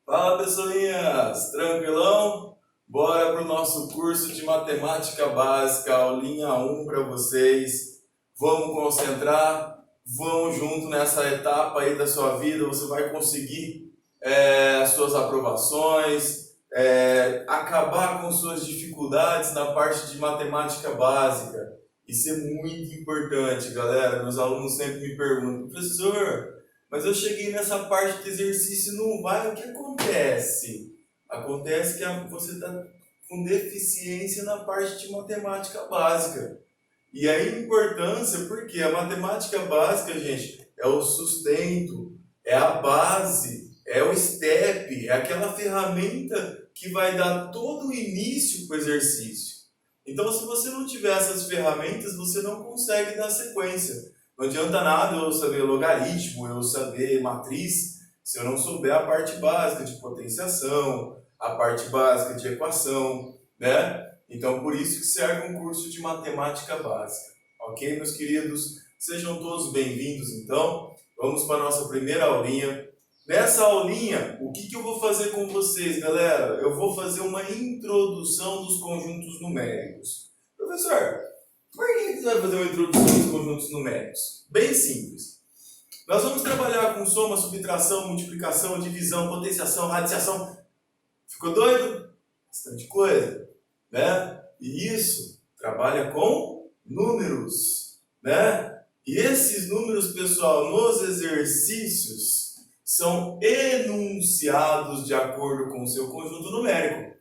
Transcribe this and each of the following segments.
Fala pessoinhas, tranquilão? Bora para o nosso curso de matemática básica, aulinha 1 para vocês. Vamos concentrar, vamos junto nessa etapa aí da sua vida, você vai conseguir as suas aprovações, acabar com suas dificuldades na parte de matemática básica. Isso é muito importante, galera. Meus alunos sempre me perguntam, professor, mas eu cheguei nessa parte de exercício não vai, o que acontece? Acontece que você está com deficiência na parte de matemática básica. E a importância, porque a matemática básica, gente, é o sustento, é a base, é o step, é aquela ferramenta que vai dar todo o início para o exercício. Então, se você não tiver essas ferramentas, você não consegue dar sequência. Não adianta nada eu saber logaritmo, eu saber matriz, se eu não souber a parte básica de potenciação, a parte básica de equação, né? Então, por isso que serve um curso de matemática básica. Ok, meus queridos? Sejam todos bem-vindos, então. Vamos para a nossa primeira aulinha. Nessa aulinha, o que eu vou fazer com vocês, galera? Eu vou fazer uma introdução dos conjuntos numéricos. Professor, por que você vai fazer uma introdução dos conjuntos numéricos? Bem simples. Nós vamos trabalhar com soma, subtração, multiplicação, divisão, potenciação, radiciação. Ficou doido? Bastante coisa, né? E isso trabalha com números, né? E esses números, pessoal, nos exercícios são enunciados de acordo com o seu conjunto numérico.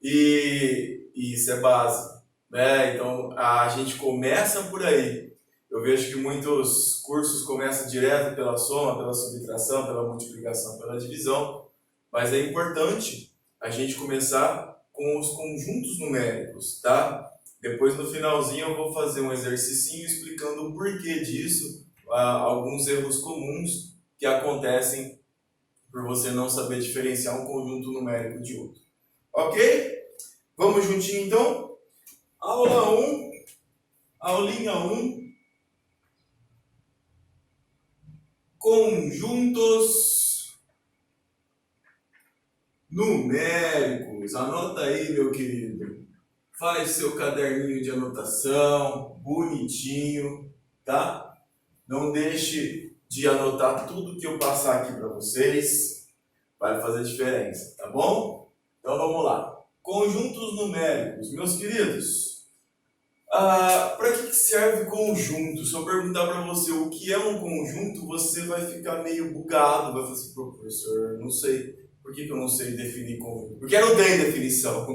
E isso é base, né? Então a gente começa por aí. Eu vejo que muitos cursos começam direto pela soma, pela subtração, pela multiplicação, pela divisão, mas é importante a gente começar com os conjuntos numéricos, tá? Depois no finalzinho eu vou fazer um exercicinho explicando o porquê disso, alguns erros comuns que acontecem por você não saber diferenciar um conjunto numérico de outro. Ok? Vamos juntinho então? Aula 1, aulinha 1, conjuntos numéricos. Anota aí, meu querido. Faz seu caderninho de anotação, bonitinho, tá? Não deixe de anotar tudo que eu passar aqui para vocês. Vai fazer diferença, tá bom? Então vamos lá. Conjuntos numéricos, meus queridos. Para que serve conjunto? Se eu perguntar para você o que é um conjunto, você vai ficar meio bugado, vai falar assim, professor, não sei. Por que eu não sei definir conjunto? Porque não tem definição.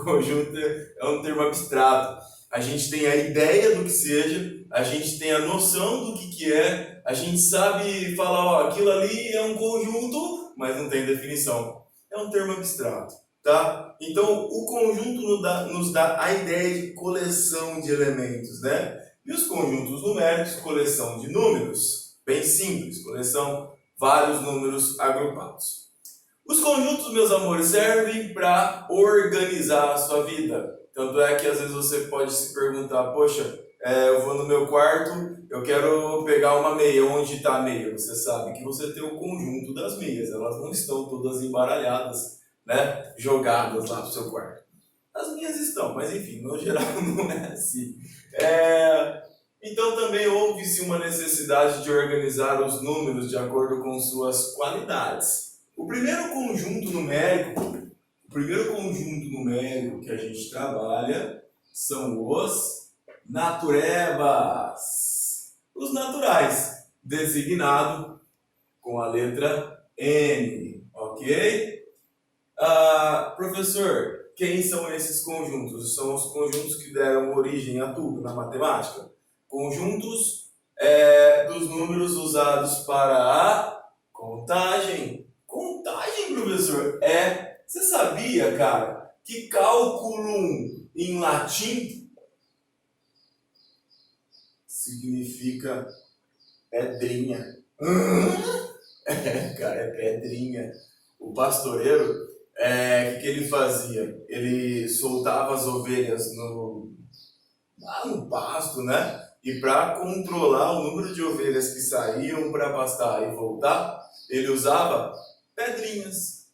Conjunto é um termo abstrato. A gente tem a ideia do que seja, a gente tem a noção do que é, a gente sabe falar, ó, aquilo ali é um conjunto, mas não tem definição. É um termo abstrato, tá? Então, o conjunto nos dá a ideia de coleção de elementos, né? E os conjuntos numéricos, coleção de números, bem simples, coleção vários números agrupados. Os conjuntos, meus amores, servem para organizar a sua vida. Tanto é que às vezes você pode se perguntar, poxa, eu vou no meu quarto, eu quero pegar uma meia, onde está a meia? Você sabe que você tem o conjunto das meias, elas não estão todas embaralhadas, né, jogadas lá pro seu quarto. As minhas estão, mas enfim, no geral não é assim. Então também houve-se uma necessidade de organizar os números de acordo com suas qualidades. O primeiro conjunto numérico que a gente trabalha são os naturebas. Os naturais, designado com a letra N, ok? Professor, quem são esses conjuntos? São os conjuntos que deram origem a tudo na matemática. Conjuntos dos números usados para a contagem. Contagem, professor? Você sabia, cara, que cálculo em latim significa pedrinha? Cara, é pedrinha. O pastoreiro, que ele fazia? Ele soltava as ovelhas lá no pasto, né? E para controlar o número de ovelhas que saíam para pastar e voltar, ele usava pedrinhas.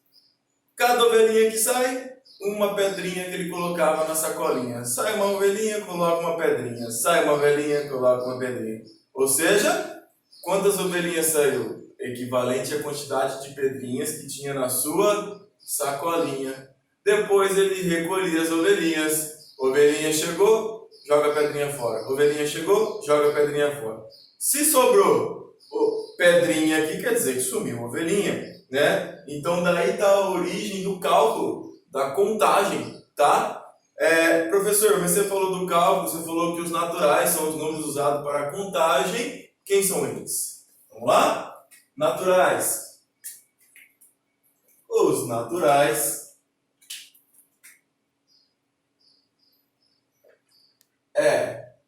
Cada ovelhinha que sai, uma pedrinha que ele colocava na sacolinha. Sai uma ovelhinha, coloca uma pedrinha. Sai uma ovelhinha, coloca uma pedrinha. Ou seja, quantas ovelhinhas saiu? Equivalente à quantidade de pedrinhas que tinha na sua sacolinha. Depois ele recolhia as ovelhinhas. Ovelhinha chegou, joga a pedrinha fora. Ovelhinha chegou, joga a pedrinha fora. Se sobrou pedrinha aqui, quer dizer que sumiu a ovelhinha, né? Então daí está a origem do cálculo, da contagem, tá? Professor, mas você falou do cálculo, você falou que os naturais são os números usados para a contagem. Quem são eles? Vamos lá? Naturais. Os naturais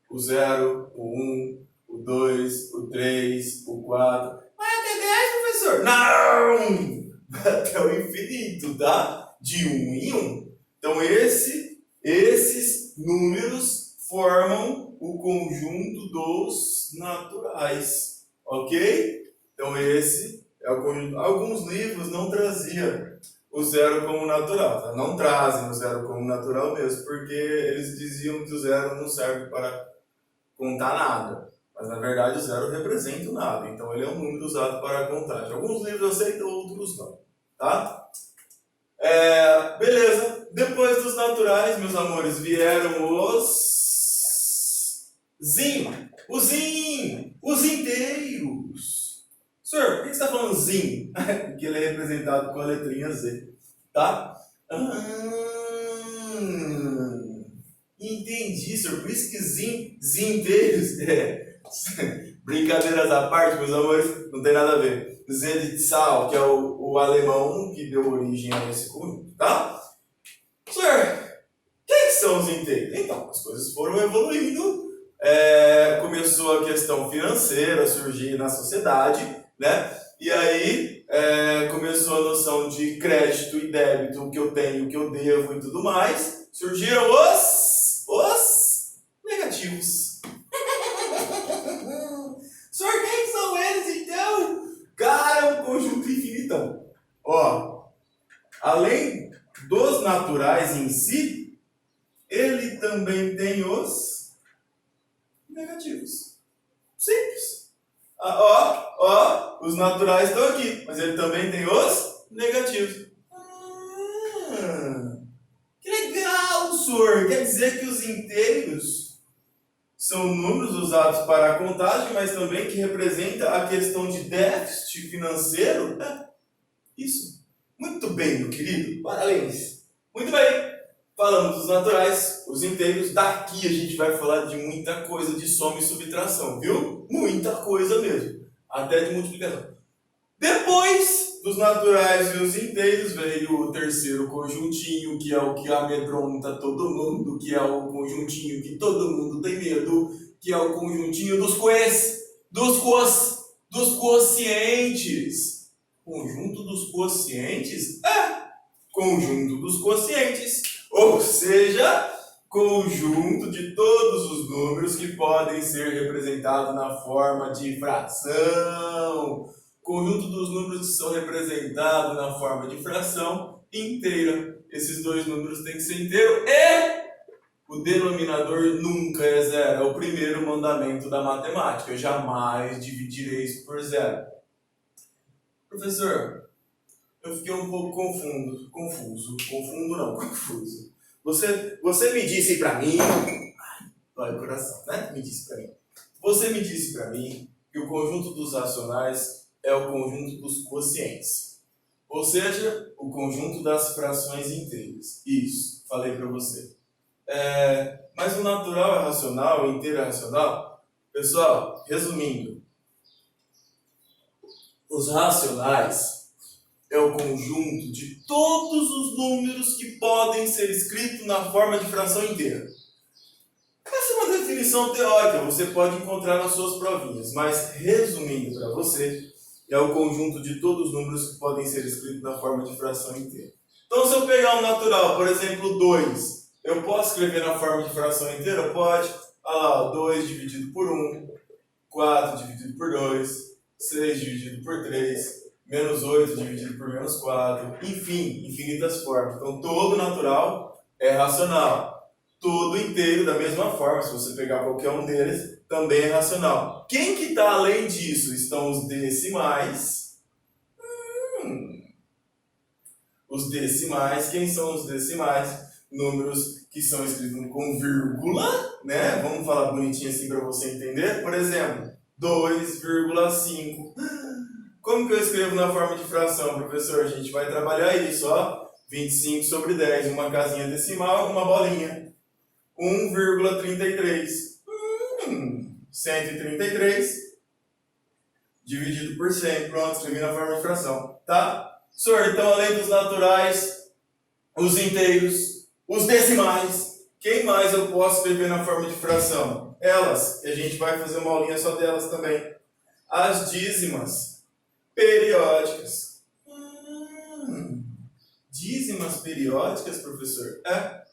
o 0, o 1, o 2, o 3, o 4. Vai até 10, professor? Não! Até o infinito, tá? De 1 em 1. Então esses números formam o conjunto dos naturais. Ok? Então esse é o conjunto. Alguns livros não traziam o 0 como natural, tá? Não trazem o 0 como natural mesmo, porque eles diziam que o 0 não serve para contar nada. Mas na verdade o 0 representa o nada, então ele é um número usado para a contagem. Alguns livros aceitam, outros não, tá? Beleza. Depois dos naturais, meus amores, vieram os inteiros. Senhor, por que você está falando zin? Porque ele é representado com a letrinha Z, tá? Entendi, senhor. Por isso que zin inteiros. Brincadeiras à parte, meus amores, não tem nada a ver. Z de Zahl, que é o alemão que deu origem a esse conjunto, tá? Senhor, quem são os inteiros? Então, as coisas foram evoluindo. Começou a questão financeira a surgir na sociedade, né? E aí começou a noção de crédito e débito, o que eu tenho, o que eu devo e tudo mais. Surgiram os negativos. Senhor, quem são eles então? Cara, é um conjunto infinitão. Ó, além dos naturais em si, ele também tem os negativos. Simples. Os naturais estão aqui, mas ele também tem os negativos. Que legal, senhor! Quer dizer que os inteiros são números usados para a contagem, mas também que representa a questão de déficit financeiro? Isso. Muito bem, meu querido. Parabéns. Muito bem. Falamos dos naturais, os inteiros. Daqui a gente vai falar de muita coisa de soma e subtração, viu? Muita coisa mesmo. Até de multiplicação. Depois dos naturais e os inteiros veio o terceiro conjuntinho, que é o que amedronta todo mundo, que é o conjuntinho que todo mundo tem medo, que é o conjuntinho dos quocientes. Conjunto dos quocientes? Conjunto dos quocientes. Ou seja, conjunto de todos os números que podem ser representados na forma de fração. Conjunto dos números que são representados na forma de fração inteira. Esses dois números têm que ser inteiros e o denominador nunca é zero. É o primeiro mandamento da matemática. Eu jamais dividirei isso por zero. Professor, eu fiquei um pouco confuso. Você me disse pra mim... Dói o coração, né? Você me disse pra mim que o conjunto dos racionais é o conjunto dos quocientes. Ou seja, o conjunto das frações inteiras. Isso, falei pra você. Mas o natural é racional, o inteiro é racional? Pessoal, resumindo. Os racionais é o conjunto de todos os números que podem ser escritos na forma de fração inteira. Essa é uma definição teórica, você pode encontrar nas suas provinhas, mas resumindo para você, é o conjunto de todos os números que podem ser escritos na forma de fração inteira. Então, se eu pegar um natural, por exemplo, 2, eu posso escrever na forma de fração inteira? Pode. Olha lá, 2 dividido por 1, 4 dividido por 2, 6 dividido por 3, Menos 8 dividido por menos 4. Enfim, infinitas formas. Então, todo natural é racional. Todo inteiro, da mesma forma, se você pegar qualquer um deles, também é racional. Quem que está além disso? Estão os decimais. Os decimais. Quem são os decimais? Números que são escritos com vírgula, né? Vamos falar bonitinho assim para você entender. Por exemplo, 2,5. Como que eu escrevo na forma de fração, professor? A gente vai trabalhar isso, ó. 25 sobre 10, uma casinha decimal, uma bolinha. 1,33. 133 dividido por 100. Pronto, escrevi na forma de fração, tá? Senhor, então além dos naturais, os inteiros, os decimais, quem mais eu posso escrever na forma de fração? Elas, e a gente vai fazer uma aulinha só delas também. As dízimas periódicas. Dízimas periódicas, professor? É.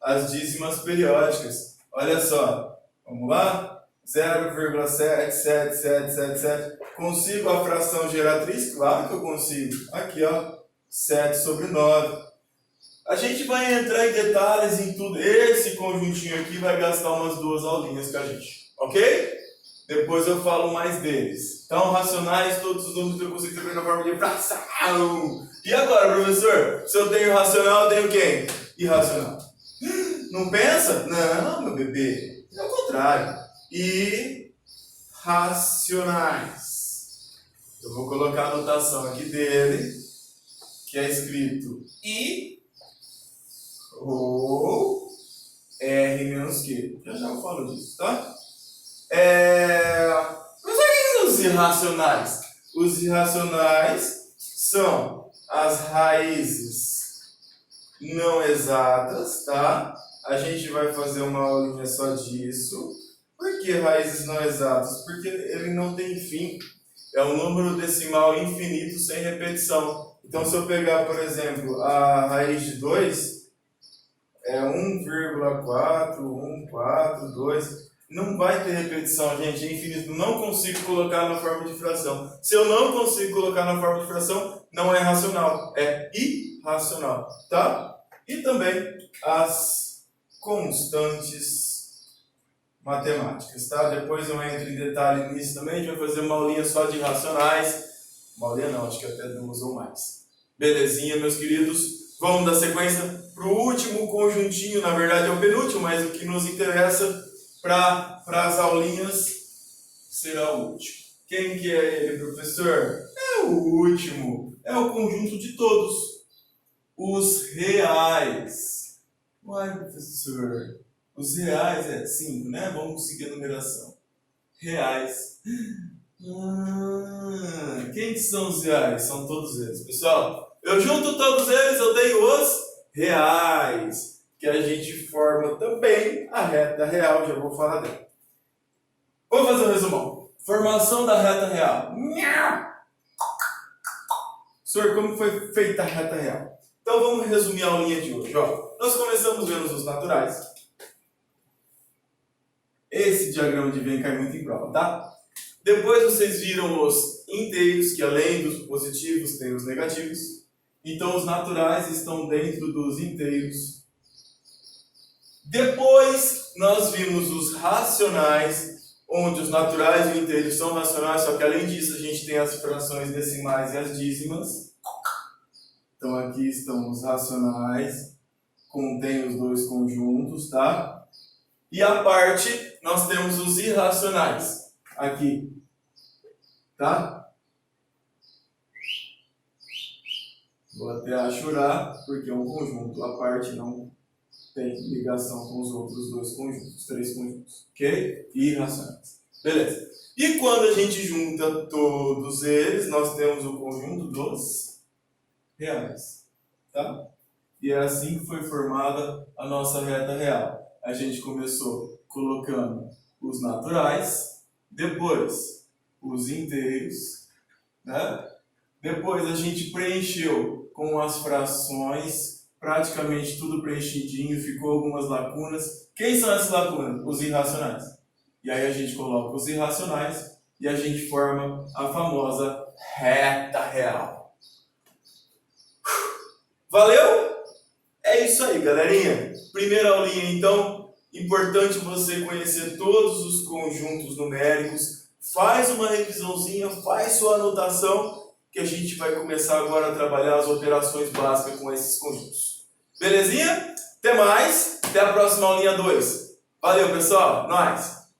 As dízimas periódicas. Olha só. Vamos lá? 0,77777. Consigo a fração geratriz? Claro que eu consigo. Aqui, ó. 7 sobre 9. A gente vai entrar em detalhes em tudo. Esse conjuntinho aqui vai gastar umas 2 aulinhas com a gente. Ok? Depois eu falo mais deles. Então, racionais, todos os números que eu consigo escrever na forma de fração. E agora, professor? Se eu tenho racional, eu tenho quem? Irracional. Não pensa? Não, meu bebê. É o contrário. Irracionais. Eu vou colocar a anotação aqui dele, que é escrito I ou R menos Q. Já já eu falo disso, tá? Mas o que são os irracionais? Os irracionais são as raízes não exatas, tá? A gente vai fazer uma aulinha só disso. Por que raízes não exatas? Porque ele não tem fim. É um número decimal infinito sem repetição. Então, se eu pegar, por exemplo, a raiz de 2, é 1,4142. Não vai ter repetição, gente. É infinito. Não consigo colocar na forma de fração. Se eu não consigo colocar na forma de fração, não é racional. É irracional, tá? E também as constantes matemáticas, tá? Depois eu entro em detalhe nisso também. A gente vai fazer uma aulinha só de racionais. Uma aulinha não, acho que até 2 ou mais. Belezinha, meus queridos? Vamos dar sequência para o último conjuntinho. Na verdade é o penúltimo, mas o que nos interessa para as aulinhas será o último. Quem que é ele, professor? É o último. É o conjunto de todos. Os reais. Uai, professor. Os reais é 5, né? Vamos seguir a numeração. Reais. Quem que são os reais? São todos eles. Pessoal, eu junto todos eles, eu tenho os reais. Que a gente forma também a reta real. Já vou falar dela. Vamos fazer um resumão. Formação da reta real. Senhor, como foi feita a reta real? Então vamos resumir a aulinha de hoje. Ó, nós começamos vendo os naturais. Esse diagrama de Venn cai muito em prova, tá? Depois vocês viram os inteiros, que além dos positivos tem os negativos. Então os naturais estão dentro dos inteiros. Depois nós vimos os racionais, onde os naturais e os inteiros são racionais, só que além disso a gente tem as frações decimais e as dízimas. Então aqui estão os racionais, contém os dois conjuntos, tá? E a parte, nós temos os irracionais, aqui, tá? Vou até achurar, porque é um conjunto, a parte não tem ligação com os outros dois conjuntos, 3 conjuntos, ok? Irracionais. Beleza. E quando a gente junta todos eles, nós temos o conjunto dos reais, tá? E é assim que foi formada a nossa reta real. A gente começou colocando os naturais, depois os inteiros, né? Depois a gente preencheu com as frações, praticamente tudo preenchidinho, ficou algumas lacunas. Quem são essas lacunas? Os irracionais. E aí a gente coloca os irracionais e a gente forma a famosa reta real. Valeu? É isso aí, galerinha. Primeira aulinha, então. Importante você conhecer todos os conjuntos numéricos. Faz uma revisãozinha, faz sua anotação, que a gente vai começar agora a trabalhar as operações básicas com esses conjuntos. Belezinha? Até mais. Até a próxima aulinha 2. Valeu, pessoal. Nós.